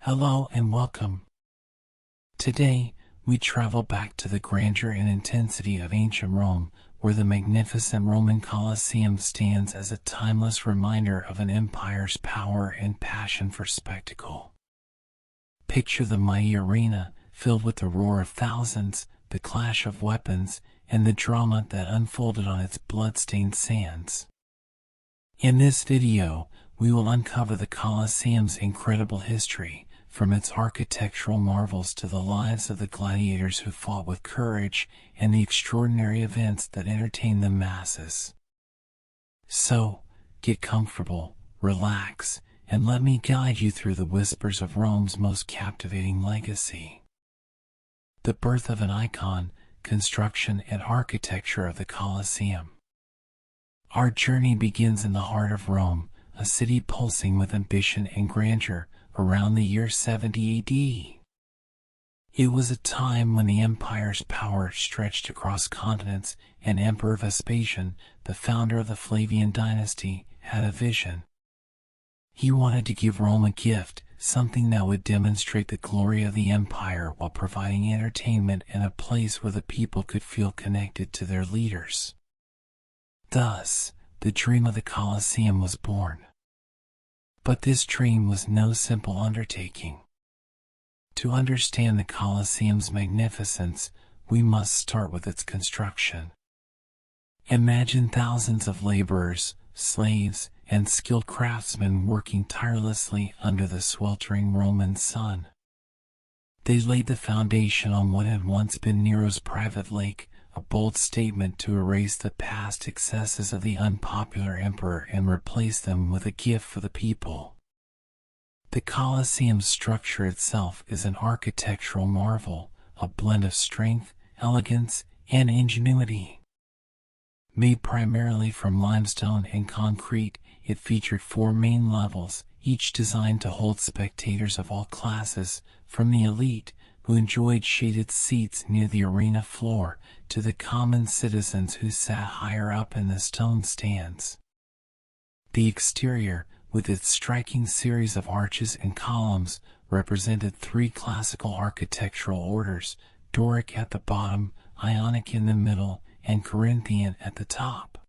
Hello and welcome. Today, we travel back to the grandeur and intensity of ancient Rome, where the magnificent Roman Colosseum stands as a timeless reminder of an empire's power and passion for spectacle. Picture the mighty arena, filled with the roar of thousands, the clash of weapons, and the drama that unfolded on its blood-stained sands. In this video, we will uncover the Colosseum's incredible history, from its architectural marvels to the lives of the gladiators who fought with courage and the extraordinary events that entertained the masses. So, get comfortable, relax, and let me guide you through the whispers of Rome's most captivating legacy. The birth of an icon, construction and architecture of the Colosseum. Our journey begins in the heart of Rome, a city pulsing with ambition and grandeur, around the year 70 AD. It was a time when the empire's power stretched across continents, and Emperor Vespasian, the founder of the Flavian dynasty, had a vision. He wanted to give Rome a gift, something that would demonstrate the glory of the empire while providing entertainment and a place where the people could feel connected to their leaders. Thus, the dream of the Colosseum was born. But this dream was no simple undertaking. To understand the Colosseum's magnificence, we must start with its construction. Imagine thousands of laborers, slaves, and skilled craftsmen working tirelessly under the sweltering Roman sun. They laid the foundation on what had once been Nero's private lake, a bold statement to erase the past excesses of the unpopular emperor and replace them with a gift for the people. The Colosseum's structure itself is an architectural marvel, a blend of strength, elegance, and ingenuity. Made primarily from limestone and concrete, it featured 4 main levels, each designed to hold spectators of all classes, from the elite, who enjoyed shaded seats near the arena floor, to the common citizens who sat higher up in the stone stands. The exterior, with its striking series of arches and columns, represented 3 classical architectural orders: Doric at the bottom, Ionic in the middle, and Corinthian at the top.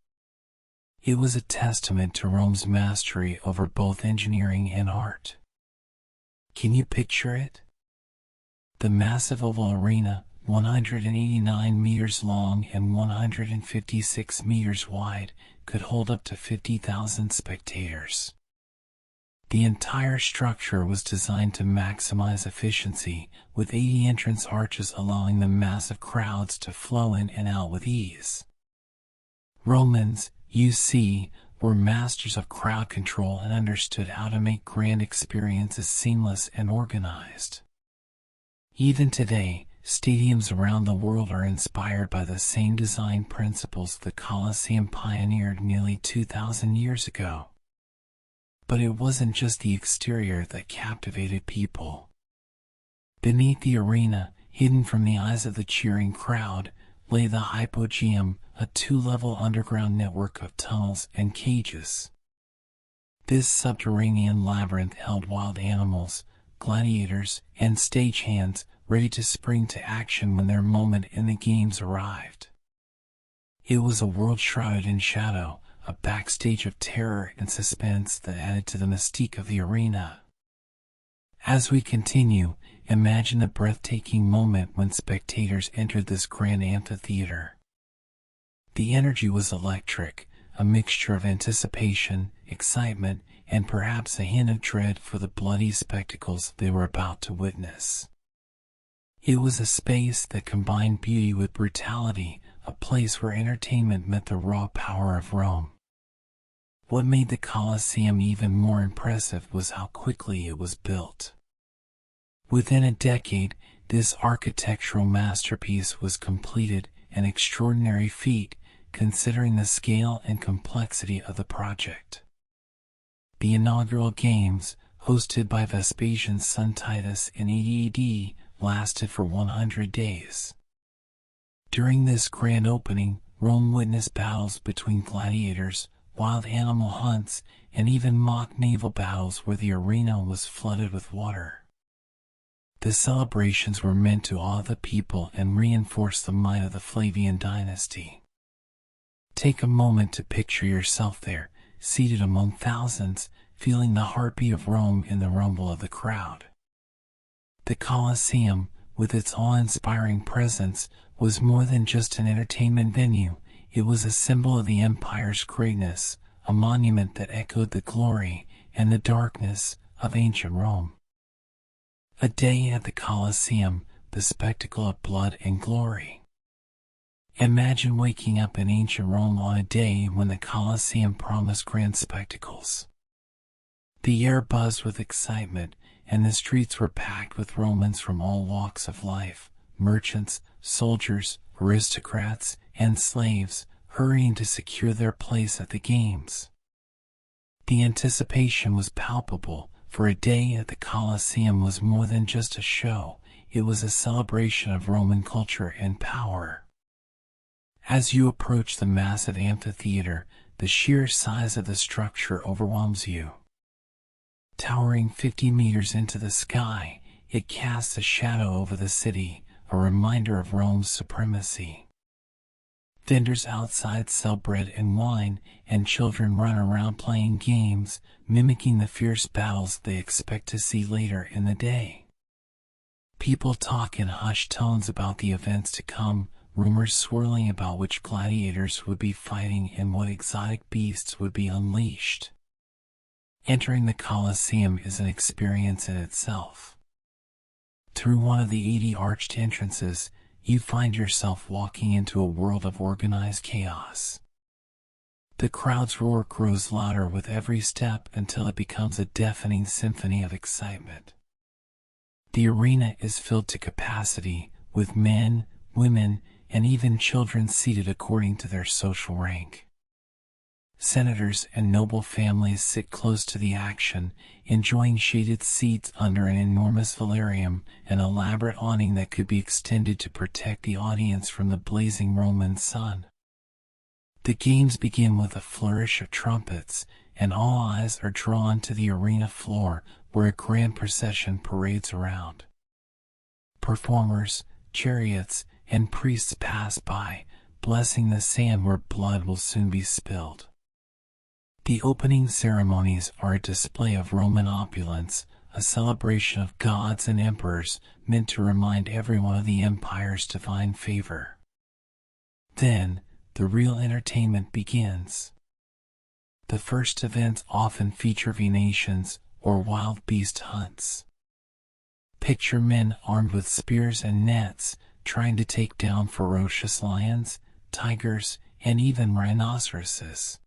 It was a testament to Rome's mastery over both engineering and art. Can you picture it? The massive oval arena, 189 meters long and 156 meters wide, could hold up to 50,000 spectators. The entire structure was designed to maximize efficiency, with 80 entrance arches allowing the massive crowds to flow in and out with ease. Romans, you see, were masters of crowd control and understood how to make grand experiences seamless and organized. Even today, stadiums around the world are inspired by the same design principles the Colosseum pioneered nearly 2,000 years ago. But it wasn't just the exterior that captivated people. Beneath the arena, hidden from the eyes of the cheering crowd, lay the hypogeum, a 2-level underground network of tunnels and cages. This subterranean labyrinth held wild animals, gladiators, and stagehands, ready to spring to action when their moment in the games arrived. It was a world shrouded in shadow, a backstage of terror and suspense that added to the mystique of the arena. As we continue, imagine the breathtaking moment when spectators entered this grand amphitheater. The energy was electric, a mixture of anticipation, excitement, and perhaps a hint of dread for the bloody spectacles they were about to witness. It was a space that combined beauty with brutality, a place where entertainment met the raw power of Rome. What made the Colosseum even more impressive was how quickly it was built. Within a decade, this architectural masterpiece was completed, an extraordinary feat, considering the scale and complexity of the project. The inaugural games, hosted by Vespasian's son Titus in 80 AD, lasted for 100 days. During this grand opening, Rome witnessed battles between gladiators, wild animal hunts, and even mock naval battles where the arena was flooded with water. The celebrations were meant to awe the people and reinforce the might of the Flavian dynasty. Take a moment to picture yourself there, seated among thousands, feeling the heartbeat of Rome in the rumble of the crowd. The Colosseum, with its awe-inspiring presence, was more than just an entertainment venue. It was a symbol of the empire's greatness, a monument that echoed the glory and the darkness of ancient Rome. A day at the Colosseum, the spectacle of blood and glory. Imagine waking up in ancient Rome on a day when the Colosseum promised grand spectacles. The air buzzed with excitement, and the streets were packed with Romans from all walks of life, merchants, soldiers, aristocrats, and slaves, hurrying to secure their place at the games. The anticipation was palpable, for a day at the Colosseum was more than just a show, it was a celebration of Roman culture and power. As you approach the massive amphitheater, the sheer size of the structure overwhelms you. Towering 50 meters into the sky, it casts a shadow over the city, a reminder of Rome's supremacy. Vendors outside sell bread and wine, and children run around playing games, mimicking the fierce battles they expect to see later in the day. People talk in hushed tones about the events to come, rumors swirling about which gladiators would be fighting and what exotic beasts would be unleashed. Entering the Colosseum is an experience in itself. Through one of the 80 arched entrances, you find yourself walking into a world of organized chaos. The crowd's roar grows louder with every step until it becomes a deafening symphony of excitement. The arena is filled to capacity, with men, women, and even children seated according to their social rank. Senators and noble families sit close to the action, enjoying shaded seats under an enormous velarium, an elaborate awning that could be extended to protect the audience from the blazing Roman sun. The games begin with a flourish of trumpets, and all eyes are drawn to the arena floor, where a grand procession parades around. Performers, chariots, and priests pass by, blessing the sand where blood will soon be spilled. The opening ceremonies are a display of Roman opulence, a celebration of gods and emperors meant to remind everyone of the empire's divine favor. Then, the real entertainment begins. The first events often feature venations or wild beast hunts. Picture men armed with spears and nets, trying to take down ferocious lions, tigers, and even rhinoceroses.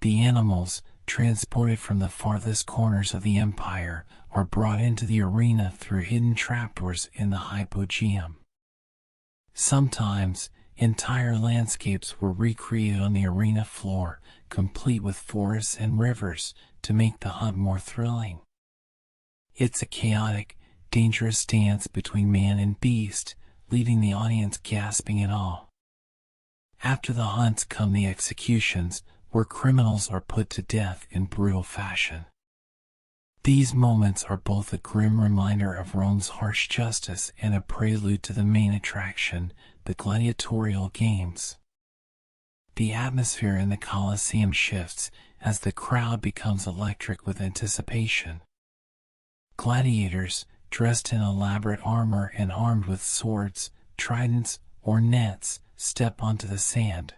The animals, transported from the farthest corners of the empire, are brought into the arena through hidden trapdoors in the hypogeum. Sometimes, entire landscapes were recreated on the arena floor, complete with forests and rivers, to make the hunt more thrilling. It's a chaotic, dangerous dance between man and beast, leaving the audience gasping in awe. After the hunts come the executions, where criminals are put to death in brutal fashion. These moments are both a grim reminder of Rome's harsh justice and a prelude to the main attraction, the gladiatorial games. The atmosphere in the Colosseum shifts as the crowd becomes electric with anticipation. Gladiators, dressed in elaborate armor and armed with swords, tridents, or nets, step onto the sand.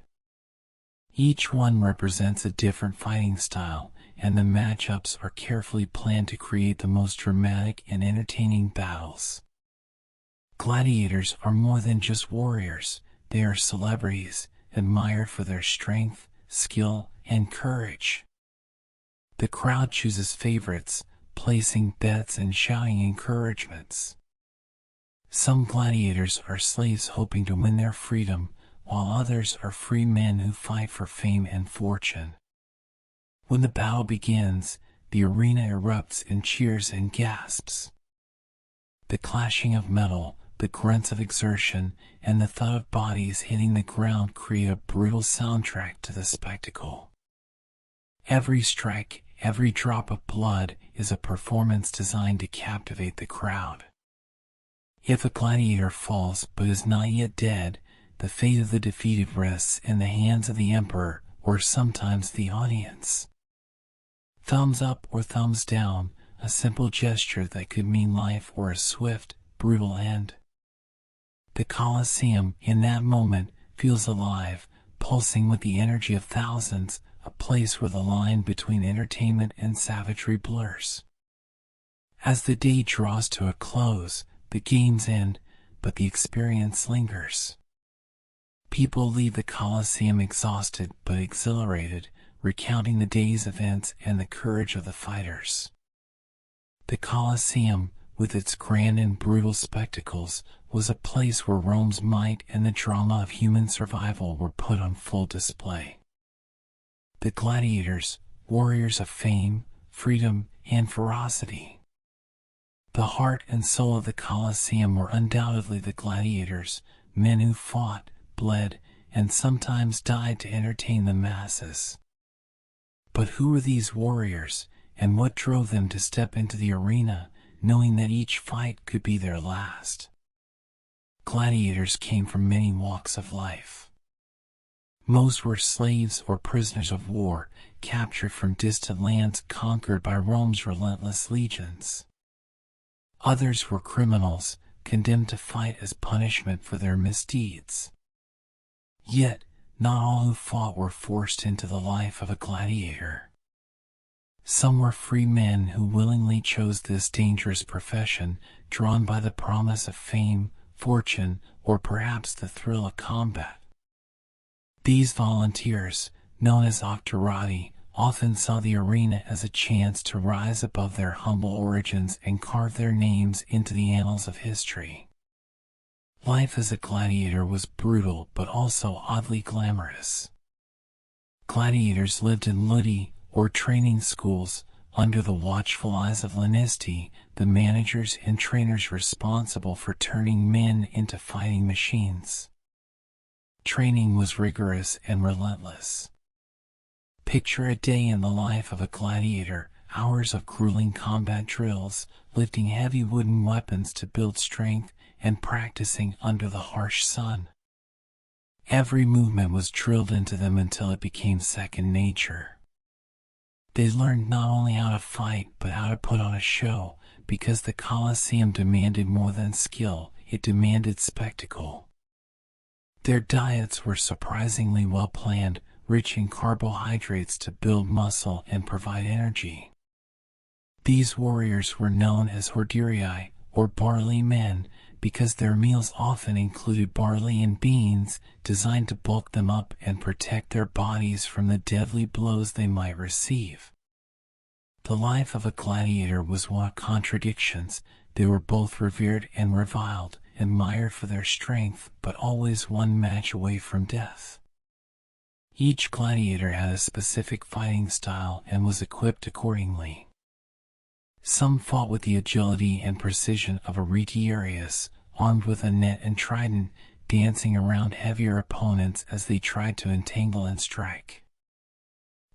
Each one represents a different fighting style, and the matchups are carefully planned to create the most dramatic and entertaining battles. Gladiators are more than just warriors, they are celebrities, admired for their strength, skill, and courage. The crowd chooses favorites, placing bets and shouting encouragements. Some gladiators are slaves hoping to win their freedom, while others are free men who fight for fame and fortune. When the battle begins, the arena erupts in cheers and gasps. The clashing of metal, the grunts of exertion, and the thud of bodies hitting the ground create a brutal soundtrack to the spectacle. Every strike, every drop of blood is a performance designed to captivate the crowd. If a gladiator falls but is not yet dead, the fate of the defeated rests in the hands of the emperor or sometimes the audience. Thumbs up or thumbs down, a simple gesture that could mean life or a swift, brutal end. The Colosseum, in that moment, feels alive, pulsing with the energy of thousands, a place where the line between entertainment and savagery blurs. As the day draws to a close, the games end, but the experience lingers. People leave the Colosseum exhausted but exhilarated, recounting the day's events and the courage of the fighters. The Colosseum, with its grand and brutal spectacles, was a place where Rome's might and the drama of human survival were put on full display. The gladiators, warriors of fame, freedom, and ferocity. The heart and soul of the Colosseum were undoubtedly the gladiators, men who fought, bled, and sometimes died to entertain the masses. But who were these warriors, and what drove them to step into the arena, knowing that each fight could be their last? Gladiators came from many walks of life. Most were slaves or prisoners of war, captured from distant lands conquered by Rome's relentless legions. Others were criminals, condemned to fight as punishment for their misdeeds. Yet, not all who fought were forced into the life of a gladiator. Some were free men who willingly chose this dangerous profession, drawn by the promise of fame, fortune, or perhaps the thrill of combat. These volunteers, known as octorati, often saw the arena as a chance to rise above their humble origins and carve their names into the annals of history. Life as a gladiator was brutal but also oddly glamorous. Gladiators lived in ludi, or training schools, under the watchful eyes of Lanisti, the managers and trainers responsible for turning men into fighting machines. Training was rigorous and relentless. Picture a day in the life of a gladiator, hours of grueling combat drills, lifting heavy wooden weapons to build strength, and practicing under the harsh sun. Every movement was drilled into them until it became second nature. They learned not only how to fight, but how to put on a show, because the Colosseum demanded more than skill, it demanded spectacle. Their diets were surprisingly well planned, rich in carbohydrates to build muscle and provide energy. These warriors were known as hordearii, or barley men, because their meals often included barley and beans, designed to bulk them up and protect their bodies from the deadly blows they might receive. The life of a gladiator was one of contradictions. They were both revered and reviled, admired for their strength, but always one match away from death. Each gladiator had a specific fighting style and was equipped accordingly. Some fought with the agility and precision of a retiarius, armed with a net and trident, dancing around heavier opponents as they tried to entangle and strike.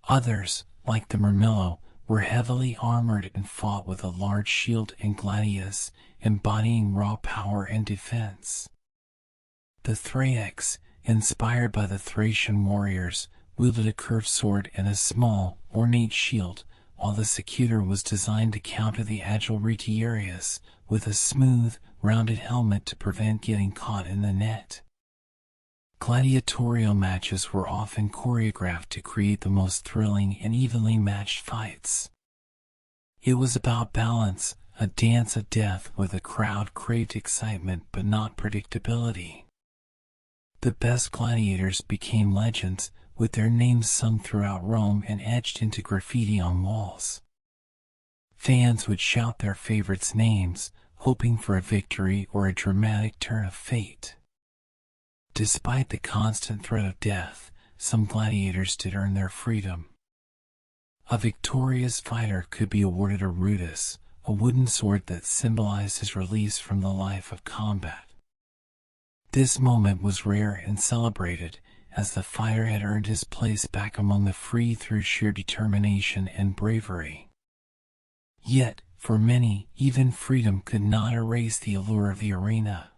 Others, like the Murmillo, were heavily armored and fought with a large shield and gladius, embodying raw power and defense. The Thracians, inspired by the Thracian warriors, wielded a curved sword and a small, ornate shield, while the Secutor was designed to counter the agile retiarius, with a smooth, rounded helmet to prevent getting caught in the net. Gladiatorial matches were often choreographed to create the most thrilling and evenly matched fights. It was about balance, a dance of death where the crowd craved excitement but not predictability. The best gladiators became legends, with their names sung throughout Rome and etched into graffiti on walls. Fans would shout their favorites' names, hoping for a victory or a dramatic turn of fate. Despite the constant threat of death, some gladiators did earn their freedom. A victorious fighter could be awarded a rudis, a wooden sword that symbolized his release from the life of combat. This moment was rare and celebrated, as the fighter had earned his place back among the free through sheer determination and bravery. Yet, For many, even freedom could not erase the allure of the arena.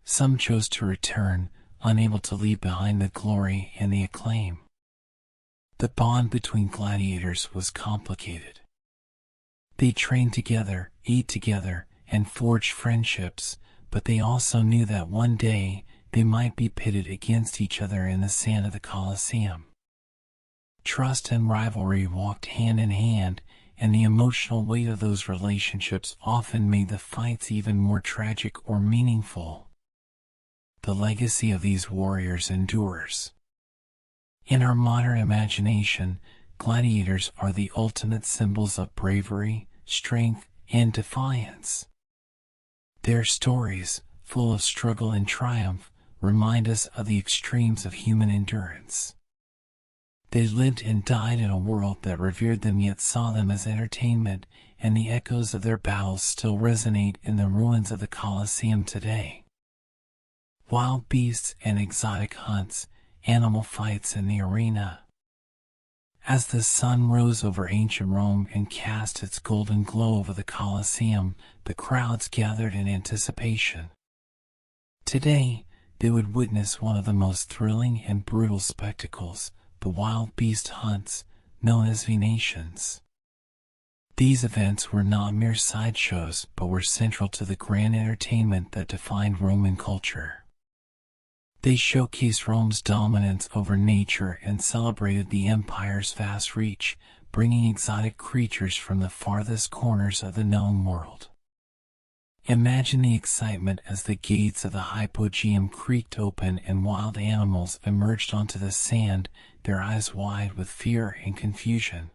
Some chose to return, unable to leave behind the glory and the acclaim. The bond between gladiators was complicated. They trained together, ate together, and forged friendships, but they also knew that one day they might be pitted against each other in the sand of the Colosseum. Trust and rivalry walked hand in hand, and the emotional weight of those relationships often made the fights even more tragic or meaningful. The legacy of these warriors endures. In our modern imagination, gladiators are the ultimate symbols of bravery, strength, and defiance. Their stories, full of struggle and triumph, remind us of the extremes of human endurance. They lived and died in a world that revered them yet saw them as entertainment, and the echoes of their battles still resonate in the ruins of the Colosseum today. Wild beasts and exotic hunts, animal fights in the arena. As the sun rose over ancient Rome and cast its golden glow over the Colosseum, the crowds gathered in anticipation. Today, they would witness one of the most thrilling and brutal spectacles, the wild beast hunts, known as venations. These events were not mere sideshows, but were central to the grand entertainment that defined Roman culture. They showcased Rome's dominance over nature and celebrated the empire's vast reach, bringing exotic creatures from the farthest corners of the known world. Imagine the excitement as the gates of the hypogeum creaked open and wild animals emerged onto the sand, their eyes wide with fear and confusion.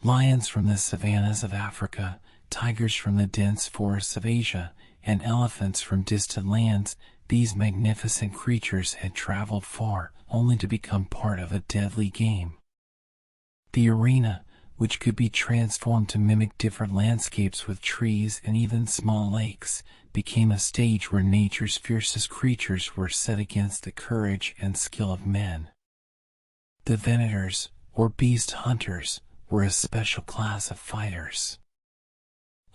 Lions from the savannas of Africa, tigers from the dense forests of Asia, and elephants from distant lands, these magnificent creatures had traveled far, only to become part of a deadly game. The arena, which could be transformed to mimic different landscapes with trees and even small lakes, became a stage where nature's fiercest creatures were set against the courage and skill of men. The venators, or beast hunters, were a special class of fighters.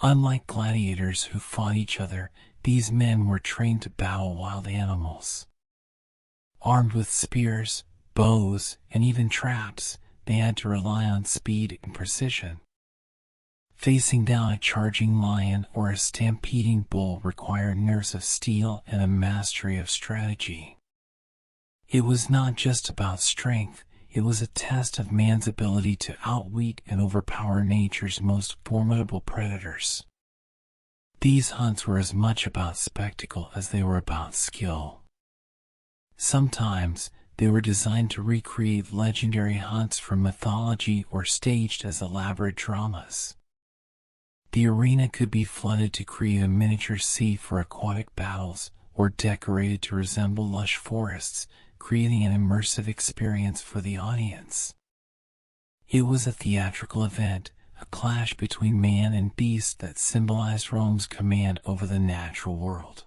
Unlike gladiators who fought each other, these men were trained to battle wild animals. Armed with spears, bows, and even traps, they had to rely on speed and precision. Facing down a charging lion or a stampeding bull required nerves of steel and a mastery of strategy. It was not just about strength, it was a test of man's ability to outwit and overpower nature's most formidable predators. These hunts were as much about spectacle as they were about skill. Sometimes, they were designed to recreate legendary hunts from mythology or staged as elaborate dramas. The arena could be flooded to create a miniature sea for aquatic battles, or decorated to resemble lush forests, creating an immersive experience for the audience. It was a theatrical event, a clash between man and beast that symbolized Rome's command over the natural world.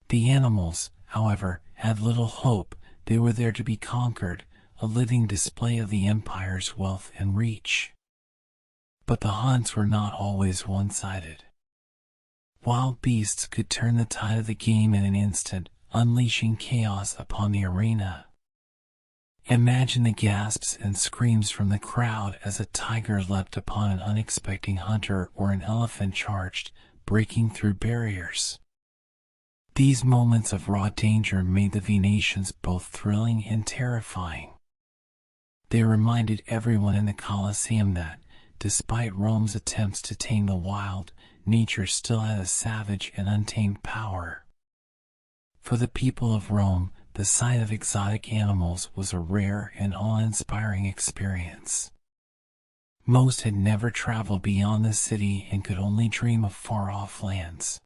The animals, however, had little hope. They were there to be conquered, a living display of the empire's wealth and reach. But the hunts were not always one-sided. Wild beasts could turn the tide of the game in an instant, unleashing chaos upon the arena. Imagine the gasps and screams from the crowd as a tiger leapt upon an unexpected hunter or an elephant charged, breaking through barriers. These moments of raw danger made the venations both thrilling and terrifying. They reminded everyone in the Colosseum that, despite Rome's attempts to tame the wild, nature still had a savage and untamed power. For the people of Rome, the sight of exotic animals was a rare and awe-inspiring experience. Most had never traveled beyond the city and could only dream of far-off lands.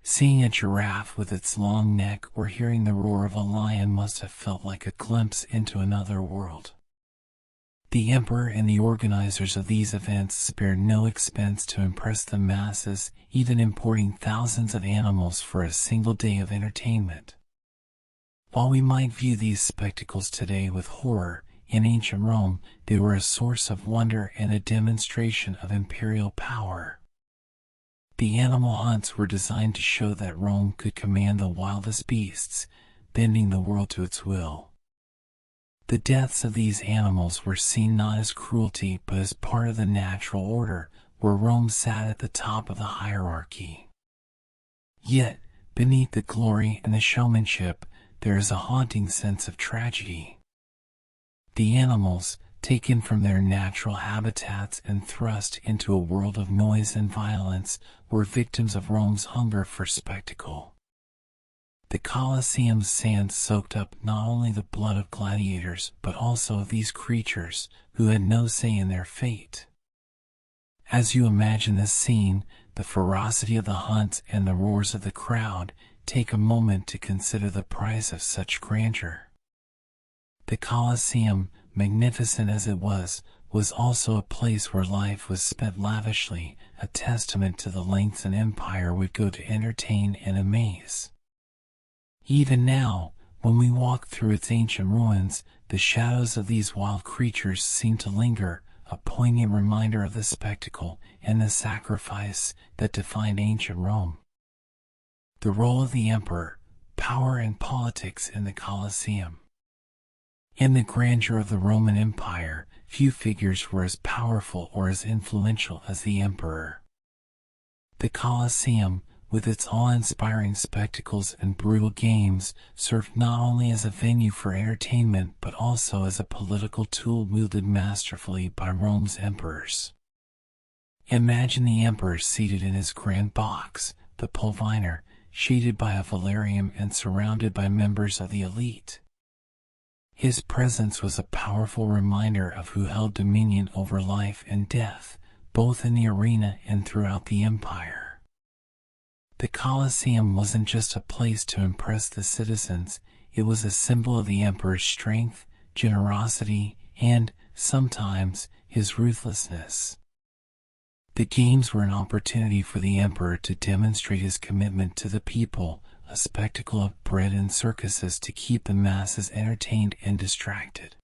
Seeing a giraffe with its long neck or hearing the roar of a lion must have felt like a glimpse into another world. The emperor and the organizers of these events spared no expense to impress the masses, even importing thousands of animals for a single day of entertainment. While we might view these spectacles today with horror, In ancient Rome, they were a source of wonder and a demonstration of imperial power. The animal hunts were designed to show that Rome could command the wildest beasts, bending the world to its will. The deaths of these animals were seen not as cruelty but as part of the natural order, where Rome sat at the top of the hierarchy. Yet, beneath the glory and the showmanship, there is a haunting sense of tragedy. The animals, taken from their natural habitats and thrust into a world of noise and violence, were victims of Rome's hunger for spectacle. The Colosseum's sand soaked up not only the blood of gladiators but also of these creatures, who had no say in their fate. As you imagine this scene, the ferocity of the hunt and the roars of the crowd, take a moment to consider the price of such grandeur. The Colosseum, magnificent as it was also a place where life was spent lavishly, a testament to the lengths an empire would go to entertain and amaze. Even now, when we walk through its ancient ruins, the shadows of these wild creatures seem to linger, a poignant reminder of the spectacle and the sacrifice that defined ancient Rome. The role of the emperor, power and politics in the Colosseum. In the grandeur of the Roman Empire, few figures were as powerful or as influential as the emperor. The Colosseum, with its awe-inspiring spectacles and brutal games, served not only as a venue for entertainment but also as a political tool wielded masterfully by Rome's emperors. Imagine the emperor seated in his grand box, the pulvinar, shaded by a velarium and surrounded by members of the elite. His presence was a powerful reminder of who held dominion over life and death, both in the arena and throughout the empire. The Colosseum wasn't just a place to impress the citizens, it was a symbol of the emperor's strength, generosity, and, sometimes, his ruthlessness. The games were an opportunity for the emperor to demonstrate his commitment to the people, a spectacle of bread and circuses to keep the masses entertained and distracted.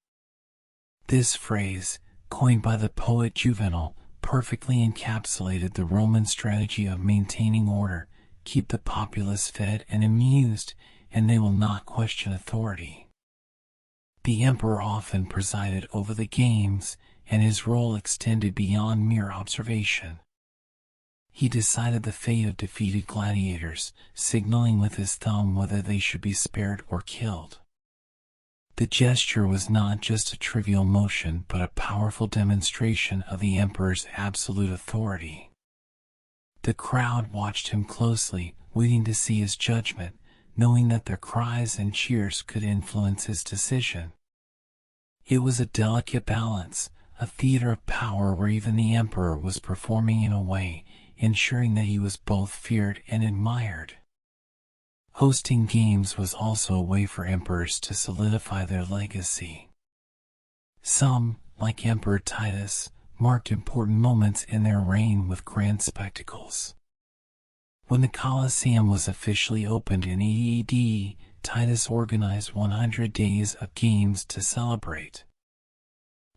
This phrase, coined by the poet Juvenal, perfectly encapsulated the Roman strategy of maintaining order, keep the populace fed and amused, and they will not question authority. The emperor often presided over the games, and his role extended beyond mere observation. He decided the fate of defeated gladiators, signaling with his thumb whether they should be spared or killed. The gesture was not just a trivial motion but a powerful demonstration of the emperor's absolute authority. The crowd watched him closely, waiting to see his judgment, knowing that their cries and cheers could influence his decision. It was a delicate balance, a theater of power where even the emperor was performing in a way, ensuring that he was both feared and admired. Hosting games was also a way for emperors to solidify their legacy. Some, like Emperor Titus, marked important moments in their reign with grand spectacles. When the Colosseum was officially opened in 80 AD, Titus organized 100 days of games to celebrate.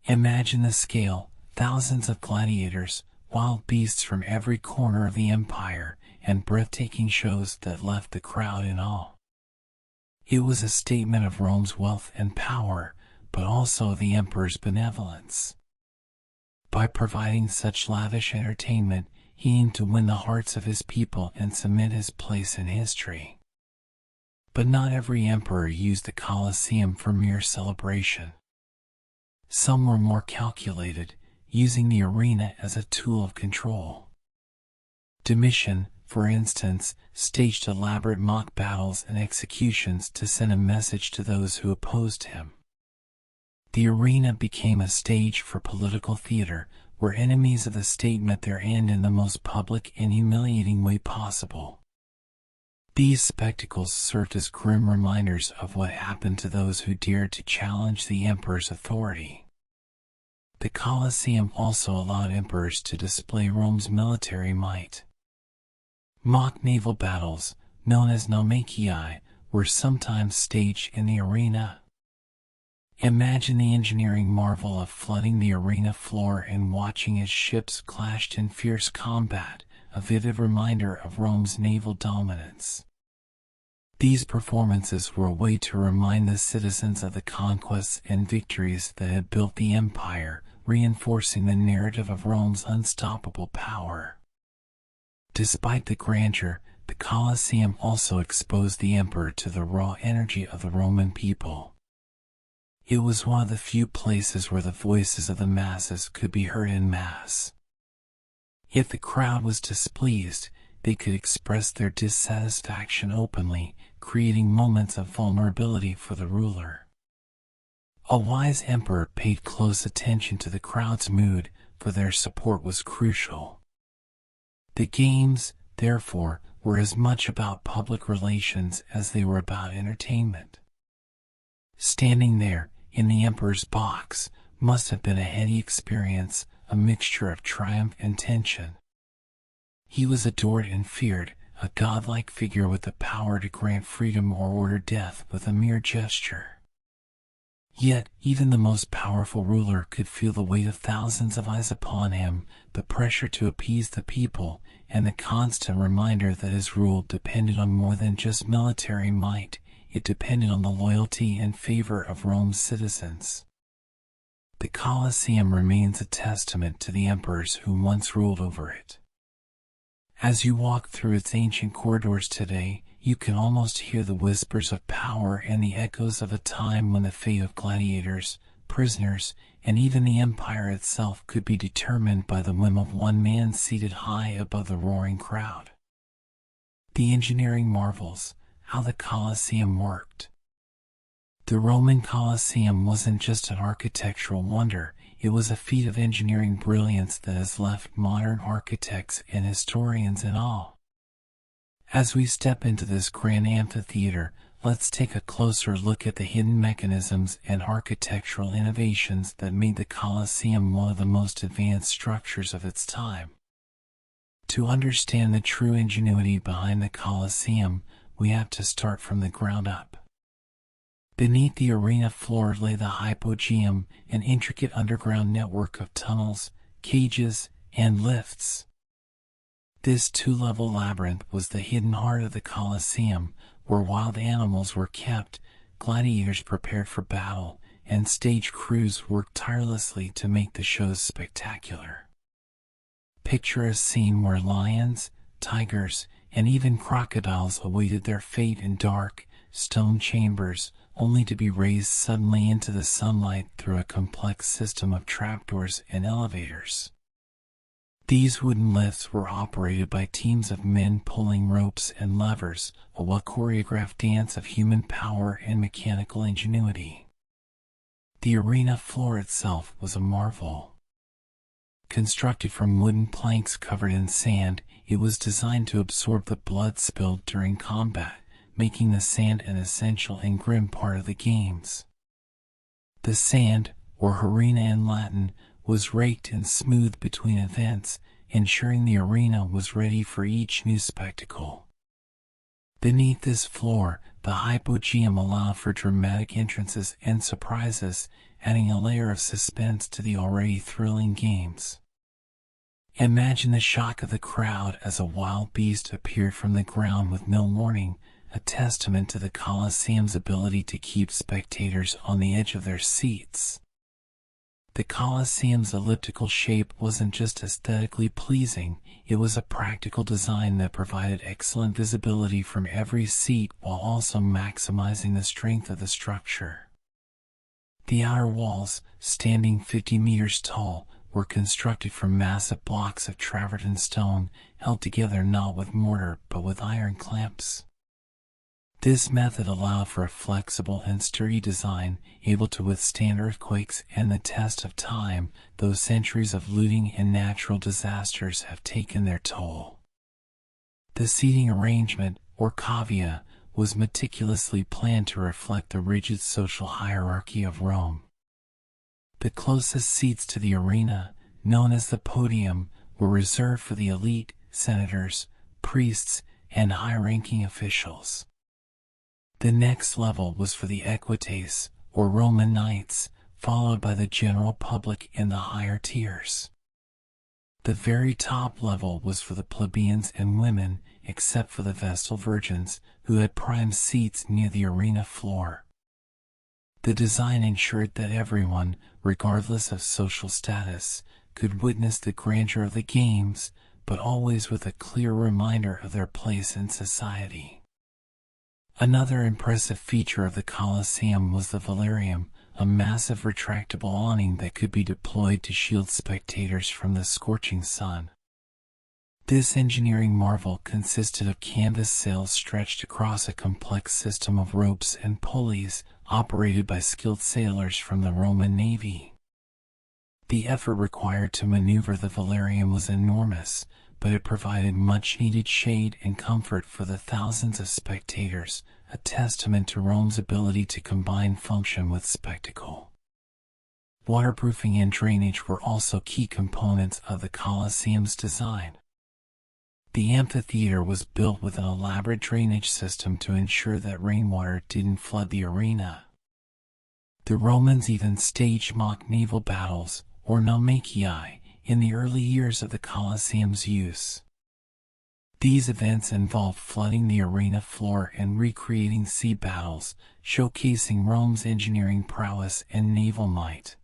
Imagine the scale: thousands of gladiators, wild beasts from every corner of the empire, and breathtaking shows that left the crowd in awe. It was a statement of Rome's wealth and power, but also the emperor's benevolence. By providing such lavish entertainment, he aimed to win the hearts of his people and cement his place in history. But not every emperor used the Colosseum for mere celebration. Some were more calculated, using the arena as a tool of control. Domitian, for instance, staged elaborate mock battles and executions to send a message to those who opposed him. The arena became a stage for political theater, where enemies of the state met their end in the most public and humiliating way possible. These spectacles served as grim reminders of what happened to those who dared to challenge the emperor's authority. The Colosseum also allowed emperors to display Rome's military might. Mock naval battles, known as naumachii, were sometimes staged in the arena. Imagine the engineering marvel of flooding the arena floor and watching as ships clashed in fierce combat, a vivid reminder of Rome's naval dominance. These performances were a way to remind the citizens of the conquests and victories that had built the empire, reinforcing the narrative of Rome's unstoppable power. Despite the grandeur, the Colosseum also exposed the emperor to the raw energy of the Roman people. It was one of the few places where the voices of the masses could be heard en masse. If the crowd was displeased, they could express their dissatisfaction openly, creating moments of vulnerability for the ruler. A wise emperor paid close attention to the crowd's mood, for their support was crucial. The games, therefore, were as much about public relations as they were about entertainment. Standing there, in the emperor's box, must have been a heady experience, a mixture of triumph and tension. He was adored and feared, a godlike figure with the power to grant freedom or order death with a mere gesture. Yet, even the most powerful ruler could feel the weight of thousands of eyes upon him, the pressure to appease the people, and the constant reminder that his rule depended on more than just military might. It depended on the loyalty and favor of Rome's citizens. The Colosseum remains a testament to the emperors who once ruled over it. As you walk through its ancient corridors today, you can almost hear the whispers of power and the echoes of a time when the fate of gladiators, prisoners, and even the empire itself could be determined by the whim of one man seated high above the roaring crowd. The engineering marvels, how the Colosseum worked. The Roman Colosseum wasn't just an architectural wonder, it was a feat of engineering brilliance that has left modern architects and historians in awe. As we step into this grand amphitheater, let's take a closer look at the hidden mechanisms and architectural innovations that made the Colosseum one of the most advanced structures of its time. To understand the true ingenuity behind the Colosseum, we have to start from the ground up. Beneath the arena floor lay the hypogeum, an intricate underground network of tunnels, cages, and lifts. This two-level labyrinth was the hidden heart of the Colosseum, where wild animals were kept, gladiators prepared for battle, and stage crews worked tirelessly to make the shows spectacular. Picture a scene where lions, tigers, and even crocodiles awaited their fate in dark, stone chambers, only to be raised suddenly into the sunlight through a complex system of trapdoors and elevators. These wooden lifts were operated by teams of men pulling ropes and levers, a well-choreographed dance of human power and mechanical ingenuity. The arena floor itself was a marvel. Constructed from wooden planks covered in sand, it was designed to absorb the blood spilled during combat, making the sand an essential and grim part of the games. The sand, or arena in Latin, was raked and smoothed between events, ensuring the arena was ready for each new spectacle. Beneath this floor, the hypogeum allowed for dramatic entrances and surprises, adding a layer of suspense to the already thrilling games. Imagine the shock of the crowd as a wild beast appeared from the ground with no warning, a testament to the Colosseum's ability to keep spectators on the edge of their seats. The Colosseum's elliptical shape wasn't just aesthetically pleasing, it was a practical design that provided excellent visibility from every seat while also maximizing the strength of the structure. The outer walls, standing 50 meters tall, were constructed from massive blocks of travertine stone, held together not with mortar but with iron clamps. This method allowed for a flexible and sturdy design, able to withstand earthquakes and the test of time, though centuries of looting and natural disasters have taken their toll. The seating arrangement, or cavea, was meticulously planned to reflect the rigid social hierarchy of Rome. The closest seats to the arena, known as the podium, were reserved for the elite, senators, priests, and high-ranking officials. The next level was for the equites, or Roman knights, followed by the general public in the higher tiers. The very top level was for the plebeians and women, except for the Vestal virgins, who had prime seats near the arena floor. The design ensured that everyone, regardless of social status, could witness the grandeur of the games, but always with a clear reminder of their place in society. Another impressive feature of the Colosseum was the velarium, a massive retractable awning that could be deployed to shield spectators from the scorching sun. This engineering marvel consisted of canvas sails stretched across a complex system of ropes and pulleys, operated by skilled sailors from the Roman navy. The effort required to maneuver the velarium was enormous, but it provided much-needed shade and comfort for the thousands of spectators, a testament to Rome's ability to combine function with spectacle. Waterproofing and drainage were also key components of the Colosseum's design. The amphitheater was built with an elaborate drainage system to ensure that rainwater didn't flood the arena. The Romans even staged mock naval battles, or naumachii, in the early years of the Colosseum's use. These events involved flooding the arena floor and recreating sea battles, showcasing Rome's engineering prowess and naval might.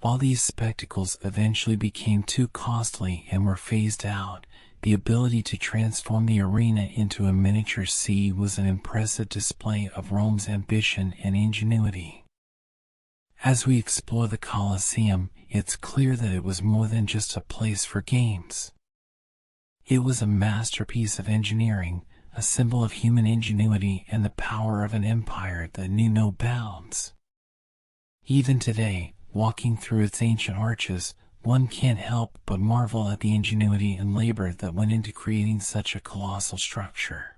While these spectacles eventually became too costly and were phased out, the ability to transform the arena into a miniature sea was an impressive display of Rome's ambition and ingenuity. As we explore the Colosseum, it's clear that it was more than just a place for games. It was a masterpiece of engineering, a symbol of human ingenuity and the power of an empire that knew no bounds. Even today, walking through its ancient arches, one can't help but marvel at the ingenuity and labor that went into creating such a colossal structure.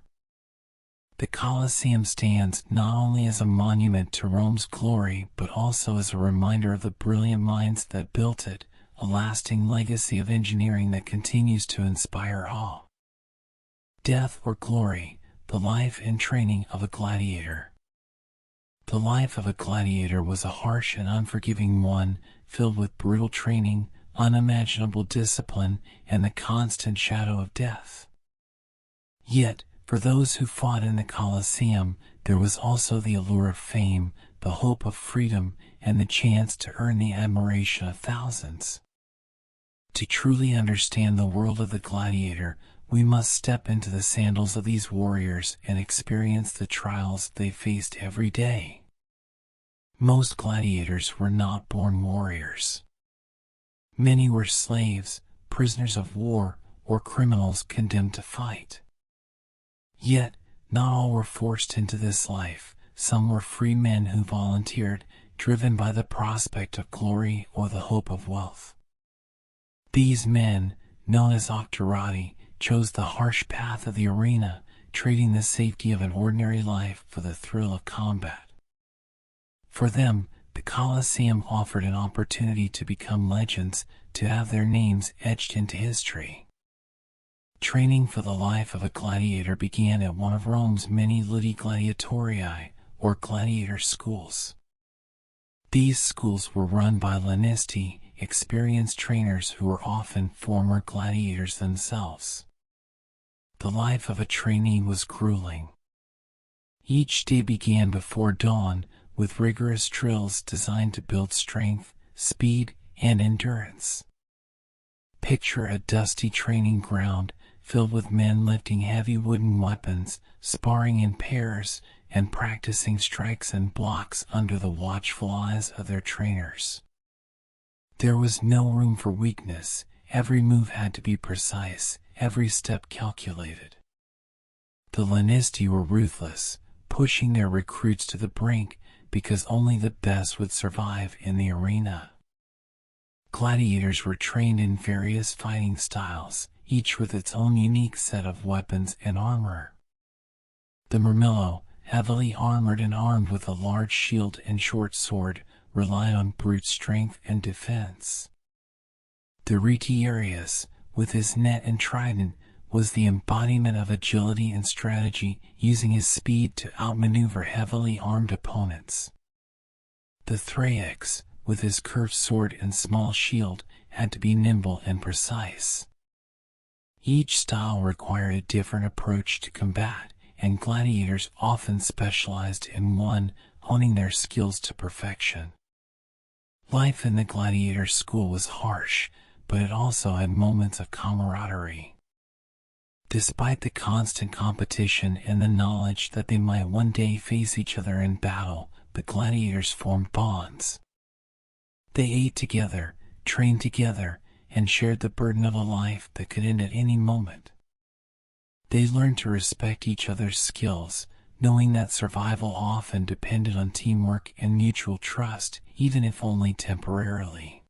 The Colosseum stands not only as a monument to Rome's glory but also as a reminder of the brilliant minds that built it, a lasting legacy of engineering that continues to inspire awe. Death or glory, the life and training of a gladiator. The life of a gladiator was a harsh and unforgiving one, filled with brutal training, unimaginable discipline, and the constant shadow of death. Yet, for those who fought in the Colosseum, there was also the allure of fame, the hope of freedom, and the chance to earn the admiration of thousands. To truly understand the world of the gladiator, we must step into the sandals of these warriors and experience the trials they faced every day. Most gladiators were not born warriors. Many were slaves, prisoners of war, or criminals condemned to fight. Yet, not all were forced into this life. Some were free men who volunteered, driven by the prospect of glory or the hope of wealth. These men, known as octorati, chose the harsh path of the arena, trading the safety of an ordinary life for the thrill of combat. For them, the Colosseum offered an opportunity to become legends, to have their names etched into history. Training for the life of a gladiator began at one of Rome's many ludi gladiatorii, or gladiator schools. These schools were run by lanisti, experienced trainers who were often former gladiators themselves. The life of a trainee was grueling. Each day began before dawn, with rigorous drills designed to build strength, speed, and endurance. Picture a dusty training ground, filled with men lifting heavy wooden weapons, sparring in pairs, and practicing strikes and blocks under the watchful eyes of their trainers. There was no room for weakness. Every move had to be precise, every step calculated. The lanisti were ruthless, pushing their recruits to the brink, because only the best would survive in the arena. Gladiators were trained in various fighting styles, each with its own unique set of weapons and armor. The murmillo, heavily armored and armed with a large shield and short sword, relied on brute strength and defense. The retiarius, with his net and trident, was the embodiment of agility and strategy, using his speed to outmaneuver heavily armed opponents. The Thrax, with his curved sword and small shield, had to be nimble and precise. Each style required a different approach to combat, and gladiators often specialized in one, honing their skills to perfection. Life in the gladiator school was harsh, but it also had moments of camaraderie. Despite the constant competition and the knowledge that they might one day face each other in battle, the gladiators formed bonds. They ate together, trained together, and shared the burden of a life that could end at any moment. They learned to respect each other's skills, knowing that survival often depended on teamwork and mutual trust, even if only temporarily.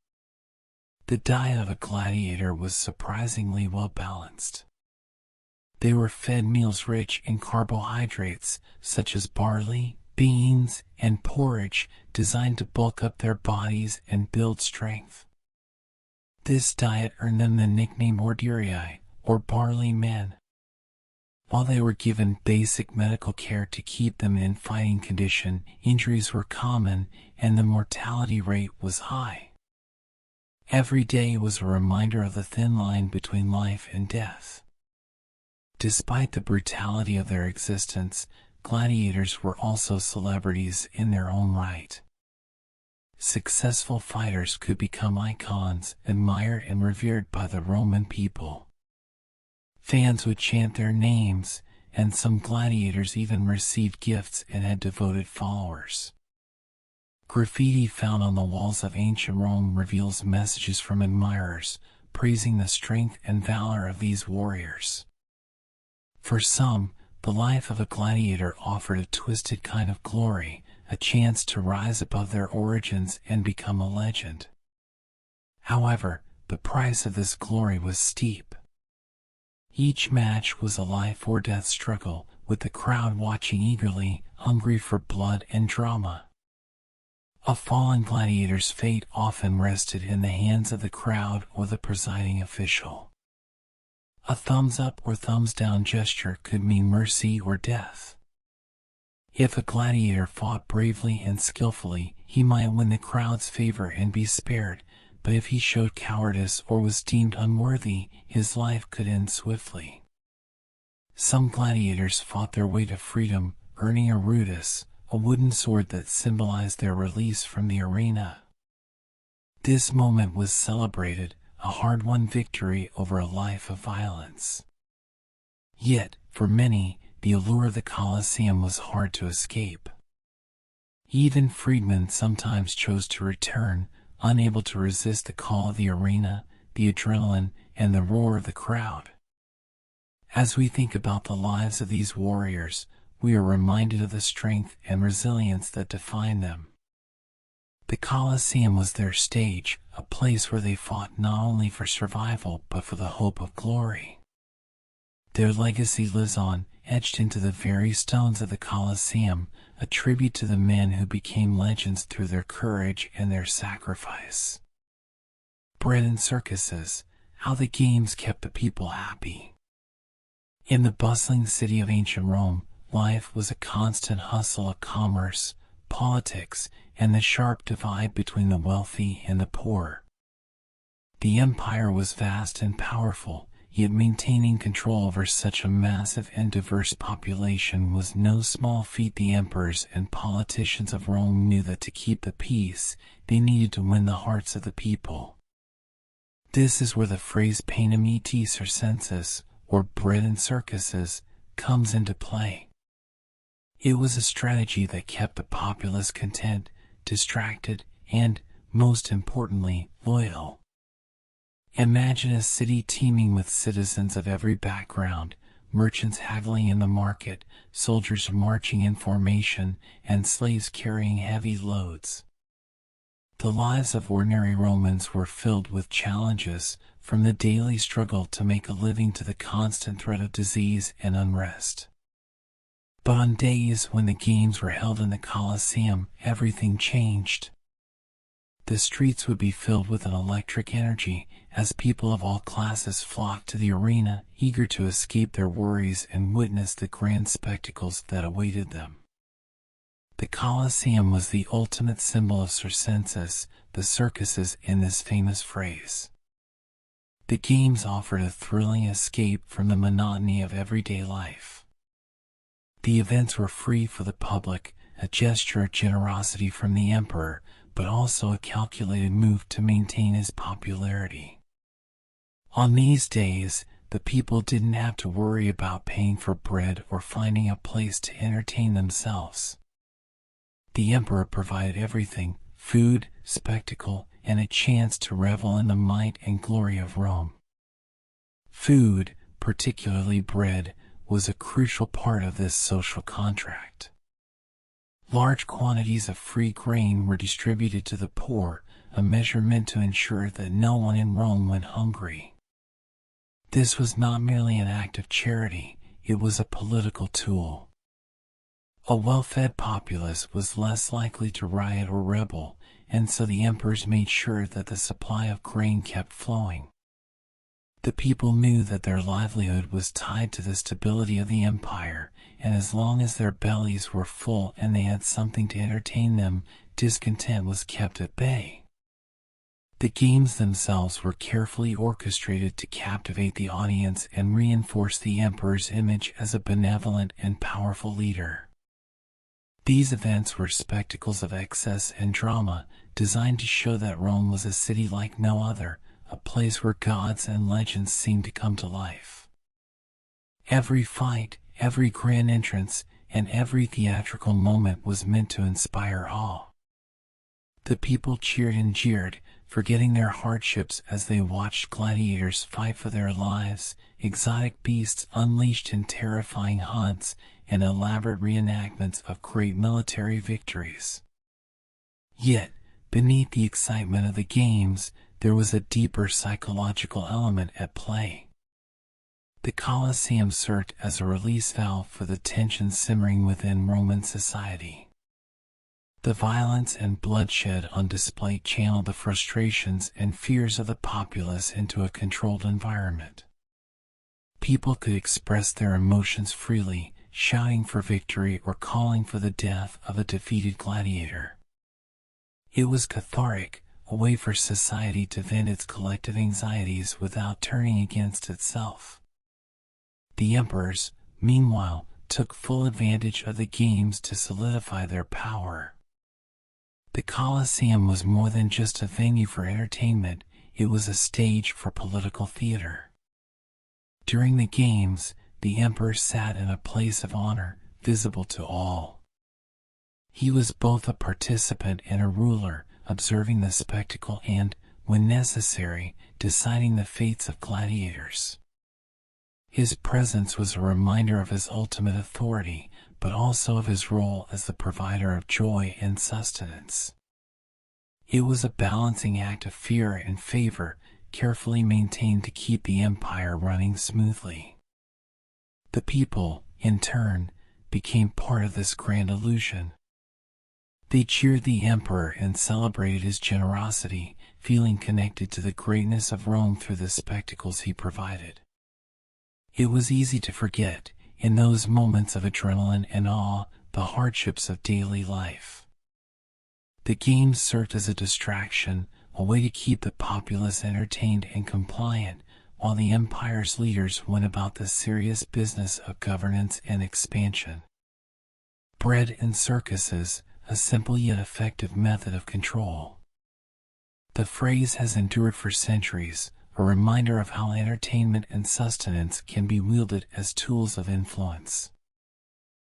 The diet of a gladiator was surprisingly well balanced. They were fed meals rich in carbohydrates, such as barley, beans, and porridge, designed to bulk up their bodies and build strength. This diet earned them the nickname Ordurii, or barley men. While they were given basic medical care to keep them in fighting condition, injuries were common and the mortality rate was high. Every day was a reminder of the thin line between life and death. Despite the brutality of their existence, gladiators were also celebrities in their own right. Successful fighters could become icons, admired and revered by the Roman people. Fans would chant their names, and some gladiators even received gifts and had devoted followers. Graffiti found on the walls of ancient Rome reveals messages from admirers, praising the strength and valor of these warriors. For some, the life of a gladiator offered a twisted kind of glory, a chance to rise above their origins and become a legend. However, the price of this glory was steep. Each match was a life or death struggle, with the crowd watching eagerly, hungry for blood and drama. A fallen gladiator's fate often rested in the hands of the crowd or the presiding official. A thumbs up or thumbs down gesture could mean mercy or death. If a gladiator fought bravely and skillfully, he might win the crowd's favor and be spared, but if he showed cowardice or was deemed unworthy, his life could end swiftly. Some gladiators fought their way to freedom, earning a rudis, a wooden sword that symbolized their release from the arena. This moment was celebrated, a hard-won victory over a life of violence. Yet, for many, the allure of the Colosseum was hard to escape. Even freedmen sometimes chose to return, unable to resist the call of the arena, the adrenaline, and the roar of the crowd. As we think about the lives of these warriors, we are reminded of the strength and resilience that defined them. The Colosseum was their stage, a place where they fought not only for survival but for the hope of glory. Their legacy lives on, etched into the very stones of the Colosseum, a tribute to the men who became legends through their courage and their sacrifice. Bread and circuses, how the games kept the people happy. In the bustling city of ancient Rome, life was a constant hustle of commerce, politics, and the sharp divide between the wealthy and the poor. The empire was vast and powerful, yet maintaining control over such a massive and diverse population was no small feat. The emperors and politicians of Rome knew that to keep the peace, they needed to win the hearts of the people. This is where the phrase panem et circenses, or bread and circuses, comes into play. It was a strategy that kept the populace content, distracted, and, most importantly, loyal. Imagine a city teeming with citizens of every background, merchants haggling in the market, soldiers marching in formation, and slaves carrying heavy loads. The lives of ordinary Romans were filled with challenges, from the daily struggle to make a living to the constant threat of disease and unrest. But on days when the games were held in the Colosseum, everything changed. The streets would be filled with an electric energy as people of all classes flocked to the arena, eager to escape their worries and witness the grand spectacles that awaited them. The Colosseum was the ultimate symbol of circenses, the circuses in this famous phrase. The games offered a thrilling escape from the monotony of everyday life. The events were free for the public, a gesture of generosity from the emperor, but also a calculated move to maintain his popularity. On these days, the people didn't have to worry about paying for bread or finding a place to entertain themselves. The emperor provided everything: food, spectacle, and a chance to revel in the might and glory of Rome. Food, particularly bread, was a crucial part of this social contract. Large quantities of free grain were distributed to the poor, a measure meant to ensure that no one in Rome went hungry. This was not merely an act of charity, it was a political tool. A well-fed populace was less likely to riot or rebel, and so the emperors made sure that the supply of grain kept flowing. The people knew that their livelihood was tied to the stability of the empire, and as long as their bellies were full and they had something to entertain them, discontent was kept at bay. The games themselves were carefully orchestrated to captivate the audience and reinforce the emperor's image as a benevolent and powerful leader. These events were spectacles of excess and drama, designed to show that Rome was a city like no other, a place where gods and legends seemed to come to life. Every fight, every grand entrance, and every theatrical moment was meant to inspire awe. The people cheered and jeered, forgetting their hardships as they watched gladiators fight for their lives, exotic beasts unleashed in terrifying hunts, and elaborate reenactments of great military victories. Yet, beneath the excitement of the games, there was a deeper psychological element at play. The Colosseum served as a release valve for the tension simmering within Roman society. The violence and bloodshed on display channeled the frustrations and fears of the populace into a controlled environment. People could express their emotions freely, shouting for victory or calling for the death of a defeated gladiator. It was cathartic, a way for society to vent its collective anxieties without turning against itself. The emperors, meanwhile, took full advantage of the games to solidify their power. The Colosseum was more than just a venue for entertainment, it was a stage for political theater. During the games, the emperor sat in a place of honor, visible to all. He was both a participant and a ruler, observing the spectacle and, when necessary, deciding the fates of gladiators. His presence was a reminder of his ultimate authority, but also of his role as the provider of joy and sustenance. It was a balancing act of fear and favor, carefully maintained to keep the empire running smoothly. The people, in turn, became part of this grand illusion. They cheered the emperor and celebrated his generosity, feeling connected to the greatness of Rome through the spectacles he provided. It was easy to forget, in those moments of adrenaline and awe, the hardships of daily life. The games served as a distraction, a way to keep the populace entertained and compliant, while the empire's leaders went about the serious business of governance and expansion. Bread and circuses, a simple yet effective method of control. The phrase has endured for centuries, a reminder of how entertainment and sustenance can be wielded as tools of influence.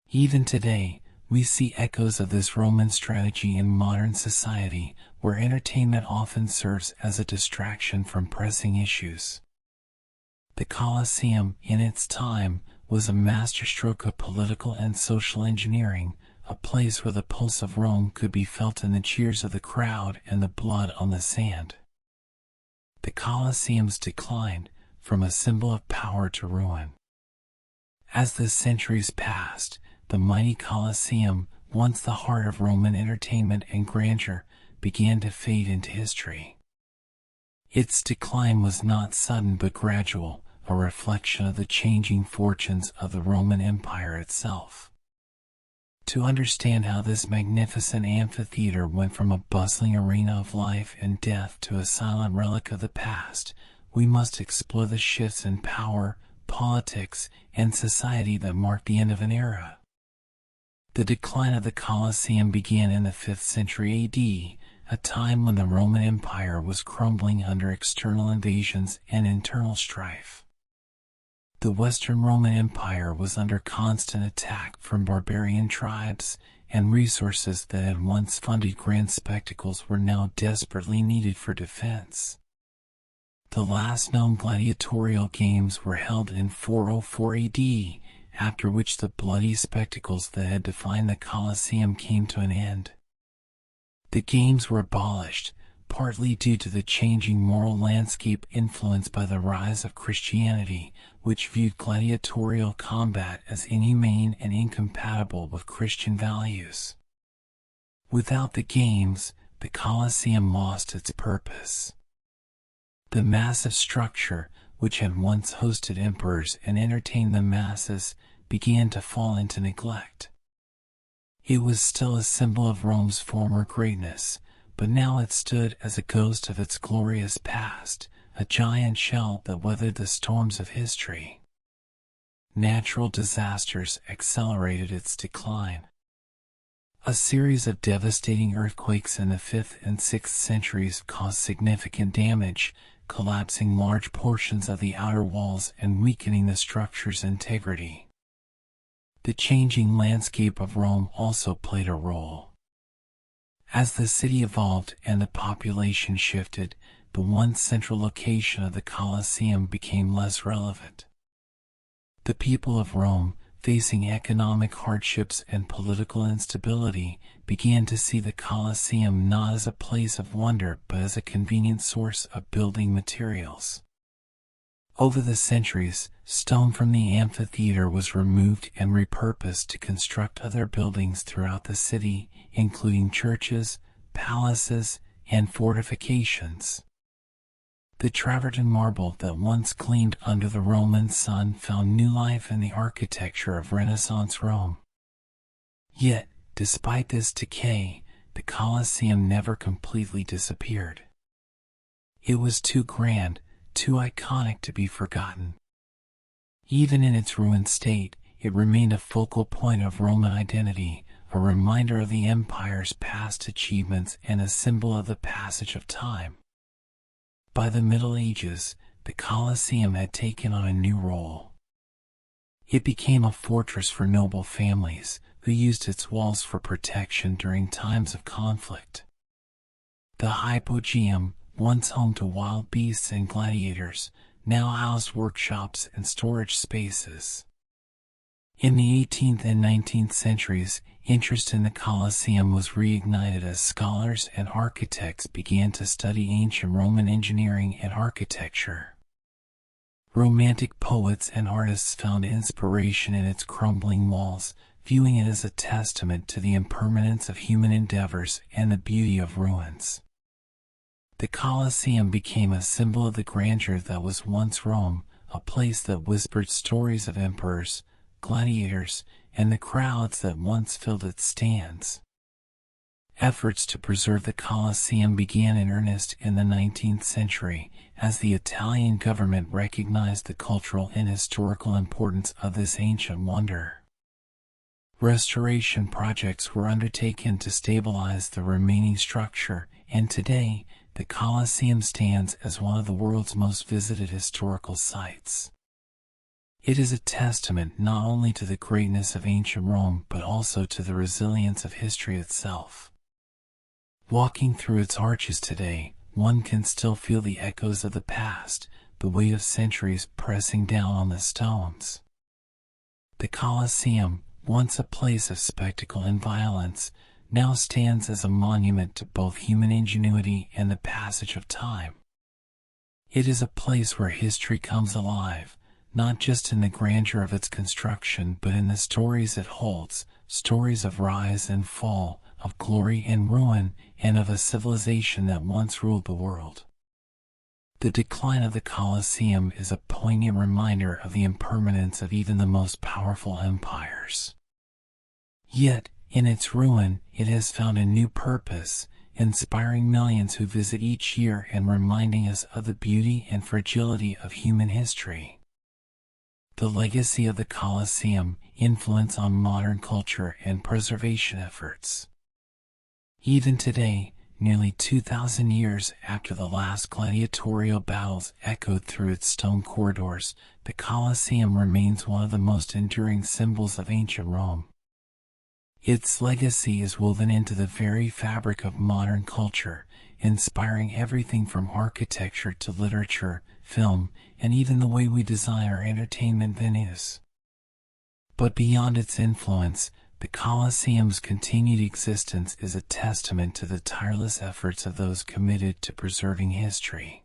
Even today, we see echoes of this Roman strategy in modern society, where entertainment often serves as a distraction from pressing issues. The Colosseum, in its time, was a masterstroke of political and social engineering, a place where the pulse of Rome could be felt in the cheers of the crowd and the blood on the sand. The Colosseum's declined, from a symbol of power to ruin. As the centuries passed, the mighty Colosseum, once the heart of Roman entertainment and grandeur, began to fade into history. Its decline was not sudden but gradual, a reflection of the changing fortunes of the Roman Empire itself. To understand how this magnificent amphitheater went from a bustling arena of life and death to a silent relic of the past, we must explore the shifts in power, politics, and society that marked the end of an era. The decline of the Colosseum began in the 5th century AD, a time when the Roman Empire was crumbling under external invasions and internal strife. The Western Roman Empire was under constant attack from barbarian tribes, and resources that had once funded grand spectacles were now desperately needed for defense. The last known gladiatorial games were held in 404 AD, after which the bloody spectacles that had defined the Colosseum came to an end. The games were abolished, partly due to the changing moral landscape influenced by the rise of Christianity, which viewed gladiatorial combat as inhumane and incompatible with Christian values. Without the games, the Colosseum lost its purpose. The massive structure, which had once hosted emperors and entertained the masses, began to fall into neglect. It was still a symbol of Rome's former greatness, but now it stood as a ghost of its glorious past, a giant shell that weathered the storms of history. Natural disasters accelerated its decline. A series of devastating earthquakes in the 5th and 6th centuries caused significant damage, collapsing large portions of the outer walls and weakening the structure's integrity. The changing landscape of Rome also played a role. As the city evolved and the population shifted, the once central location of the Colosseum became less relevant. The people of Rome, facing economic hardships and political instability, began to see the Colosseum not as a place of wonder but as a convenient source of building materials. Over the centuries, stone from the amphitheater was removed and repurposed to construct other buildings throughout the city, including churches, palaces, and fortifications. The travertine marble that once gleamed under the Roman sun found new life in the architecture of Renaissance Rome. Yet, despite this decay, the Colosseum never completely disappeared. It was too grand, too iconic to be forgotten. Even in its ruined state, it remained a focal point of Roman identity, a reminder of the empire's past achievements and a symbol of the passage of time. By the Middle Ages, the Colosseum had taken on a new role. It became a fortress for noble families, who used its walls for protection during times of conflict. The Hypogeum, once home to wild beasts and gladiators, now housed workshops and storage spaces. In the 18th and 19th centuries, interest in the Colosseum was reignited as scholars and architects began to study ancient Roman engineering and architecture. Romantic poets and artists found inspiration in its crumbling walls, viewing it as a testament to the impermanence of human endeavors and the beauty of ruins. The Colosseum became a symbol of the grandeur that was once Rome, a place that whispered stories of emperors, gladiators, and the crowds that once filled its stands. Efforts to preserve the Colosseum began in earnest in the 19th century, as the Italian government recognized the cultural and historical importance of this ancient wonder. Restoration projects were undertaken to stabilize the remaining structure, and today, the Colosseum stands as one of the world's most visited historical sites. It is a testament not only to the greatness of ancient Rome but also to the resilience of history itself. Walking through its arches today, one can still feel the echoes of the past, the weight of centuries pressing down on the stones. The Colosseum, once a place of spectacle and violence, now stands as a monument to both human ingenuity and the passage of time. It is a place where history comes alive, not just in the grandeur of its construction but in the stories it holds, stories of rise and fall, of glory and ruin, and of a civilization that once ruled the world. The decline of the Colosseum is a poignant reminder of the impermanence of even the most powerful empires. Yet, In its ruin, it has found a new purpose, inspiring millions who visit each year and reminding us of the beauty and fragility of human history. The legacy of the Colosseum, influence on modern culture and preservation efforts. Even today, nearly 2,000 years after the last gladiatorial battles echoed through its stone corridors, the Colosseum remains one of the most enduring symbols of ancient Rome. Its legacy is woven into the very fabric of modern culture, inspiring everything from architecture to literature, film, and even the way we design our entertainment venues. But beyond its influence, the Colosseum's continued existence is a testament to the tireless efforts of those committed to preserving history.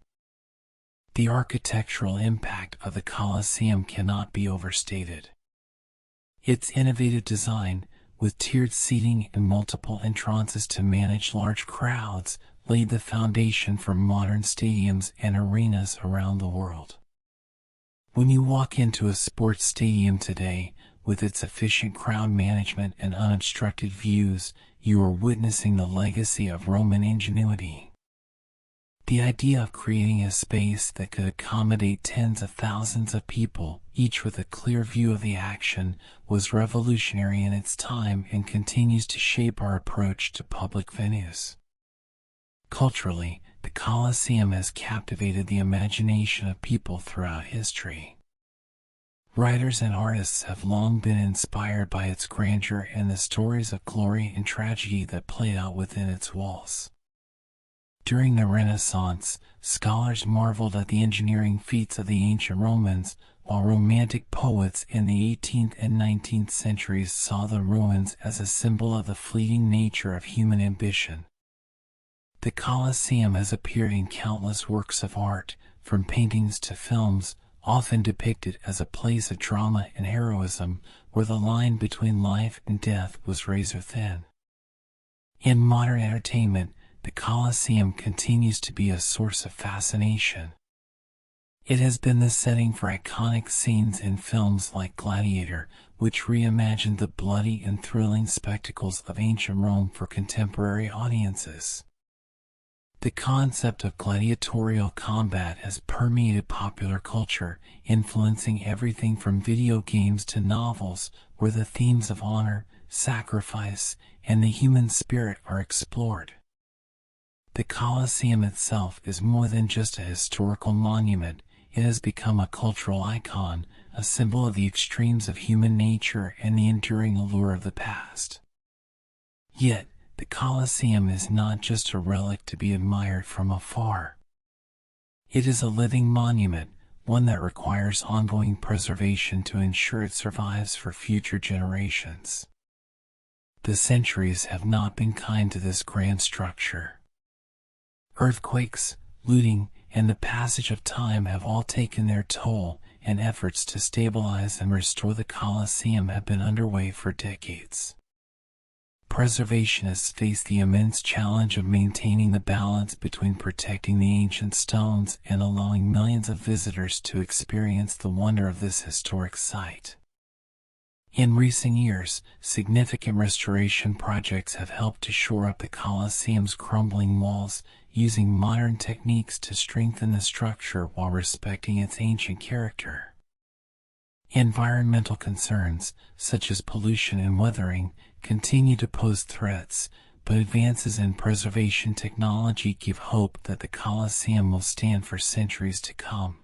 The architectural impact of the Colosseum cannot be overstated. Its innovative design, with tiered seating and multiple entrances to manage large crowds, laid the foundation for modern stadiums and arenas around the world. When you walk into a sports stadium today, with its efficient crowd management and unobstructed views, you are witnessing the legacy of Roman ingenuity. The idea of creating a space that could accommodate tens of thousands of people, each with a clear view of the action, was revolutionary in its time and continues to shape our approach to public venues. Culturally, the Colosseum has captivated the imagination of people throughout history. Writers and artists have long been inspired by its grandeur and the stories of glory and tragedy that played out within its walls. During the Renaissance, scholars marveled at the engineering feats of the ancient Romans, while romantic poets in the 18th and 19th centuries saw the ruins as a symbol of the fleeting nature of human ambition. The Colosseum has appeared in countless works of art, from paintings to films, often depicted as a place of drama and heroism, where the line between life and death was razor thin. In modern entertainment, the Colosseum continues to be a source of fascination. It has been the setting for iconic scenes in films like Gladiator, which reimagined the bloody and thrilling spectacles of ancient Rome for contemporary audiences. The concept of gladiatorial combat has permeated popular culture, influencing everything from video games to novels, where the themes of honor, sacrifice, and the human spirit are explored. The Colosseum itself is more than just a historical monument. It has become a cultural icon, a symbol of the extremes of human nature and the enduring allure of the past. Yet, the Colosseum is not just a relic to be admired from afar. It is a living monument, one that requires ongoing preservation to ensure it survives for future generations. The centuries have not been kind to this grand structure. Earthquakes, looting, and the passage of time have all taken their toll, and efforts to stabilize and restore the Colosseum have been underway for decades. Preservationists face the immense challenge of maintaining the balance between protecting the ancient stones and allowing millions of visitors to experience the wonder of this historic site. In recent years, significant restoration projects have helped to shore up the Colosseum's crumbling walls, using modern techniques to strengthen the structure while respecting its ancient character. Environmental concerns, such as pollution and weathering, continue to pose threats, but advances in preservation technology give hope that the Colosseum will stand for centuries to come.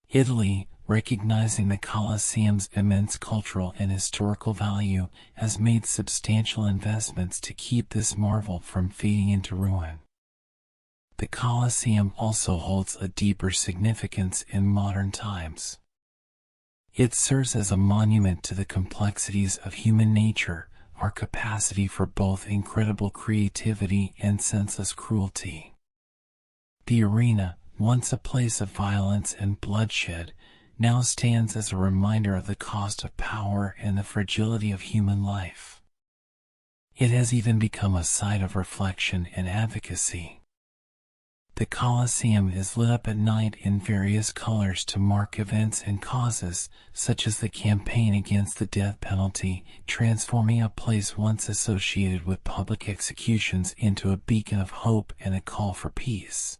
Italy, recognizing the Colosseum's immense cultural and historical value, has made substantial investments to keep this marvel from fading into ruin. The Colosseum also holds a deeper significance in modern times. It serves as a monument to the complexities of human nature, our capacity for both incredible creativity and senseless cruelty. The arena, once a place of violence and bloodshed, now stands as a reminder of the cost of power and the fragility of human life. It has even become a site of reflection and advocacy. The Colosseum is lit up at night in various colors to mark events and causes, such as the campaign against the death penalty, transforming a place once associated with public executions into a beacon of hope and a call for peace.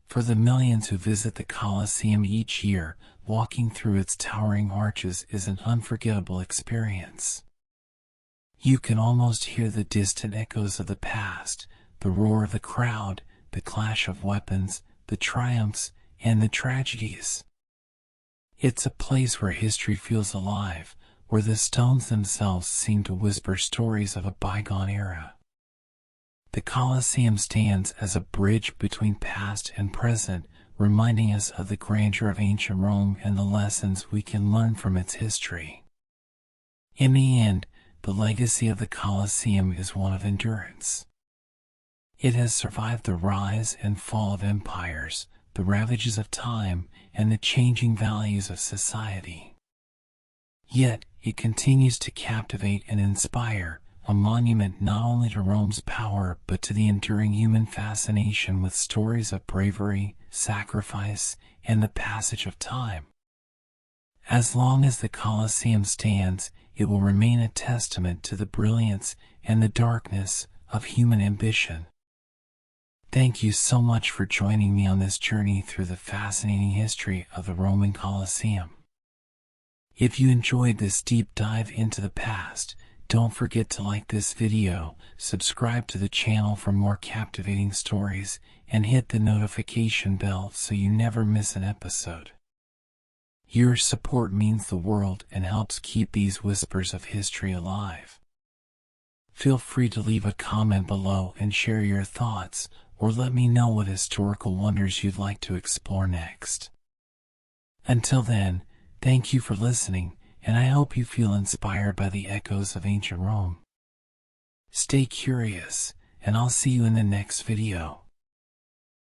For the millions who visit the Colosseum each year, walking through its towering arches is an unforgettable experience. You can almost hear the distant echoes of the past, the roar of the crowd, the clash of weapons, the triumphs, and the tragedies. It's a place where history feels alive, where the stones themselves seem to whisper stories of a bygone era. The Colosseum stands as a bridge between past and present, reminding us of the grandeur of ancient Rome and the lessons we can learn from its history. In the end, the legacy of the Colosseum is one of endurance. It has survived the rise and fall of empires, the ravages of time, and the changing values of society. Yet, it continues to captivate and inspire, a monument not only to Rome's power but to the enduring human fascination with stories of bravery, sacrifice, and the passage of time. As long as the Colosseum stands, it will remain a testament to the brilliance and the darkness of human ambition. Thank you so much for joining me on this journey through the fascinating history of the Roman Colosseum. If you enjoyed this deep dive into the past, don't forget to like this video, subscribe to the channel for more captivating stories, and hit the notification bell so you never miss an episode. Your support means the world and helps keep these whispers of history alive. Feel free to leave a comment below and share your thoughts, or let me know what historical wonders you'd like to explore next. Until then, thank you for listening, and I hope you feel inspired by the echoes of ancient Rome. Stay curious, and I'll see you in the next video.